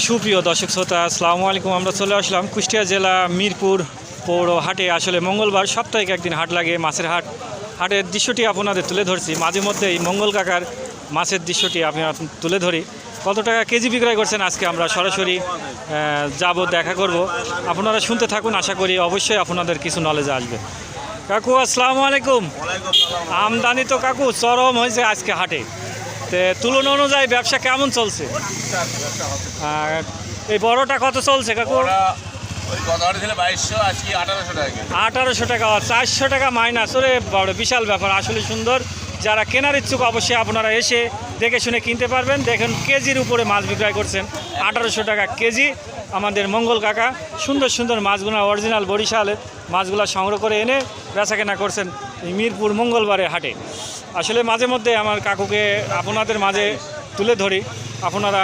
সুপ্রিয় দর্শক শ্রোতা, আসসালামু আলাইকুম। আমরা চলে আসলাম কুষ্টিয়া জেলা মিরপুর পৌর হাটে। আসলে মঙ্গলবার সাপ্তাহিক একদিন হাট লাগে, মাছের হাট। হাটের দৃশ্যটি আপনাদের তুলে ধরছি। মাঝে মধ্যে এই মঙ্গল কাকার মাছের দৃশ্যটি আপনারা তুলে ধরি। কত টাকা কেজি বিক্রয় করছেন আজকে আমরা সরাসরি যাব, দেখা করব। আপনারা শুনতে থাকুন, আশা করি অবশ্যই আপনাদের কিছু নলেজ আসবে। কাকু আসসালামু আলাইকুম। আমদানি তো কাকু চরম হয়েছে আজকে হাটে, তো তুলনা অনুযায়ী ব্যবসা কেমন চলছে? এই বড়টা কত চলছে কাকু? 1800 টাকা, 400 টাকা মাইনাস। ওরে বড় বিশাল ব্যাপার, আসলে সুন্দর। যারা কেনার ইচ্ছুক অবশ্যই আপনারা এসে দেখে শুনে কিনতে পারবেন। দেখেন কেজির উপরে মাছ বিক্রয় করছেন, 1800 টাকা কেজি। আমাদের মঙ্গল কাকা সুন্দর সুন্দর মাছগুলো, অরিজিনাল বরিশালের মাছগুলো সংগ্রহ করে এনে বেচা কেনা করছেন এই মিরপুর মঙ্গলবারে হাটে। আসলে মাঝে মধ্যে আমার কাকুকে আপনাদের মাঝে তুলে ধরি, আপনারা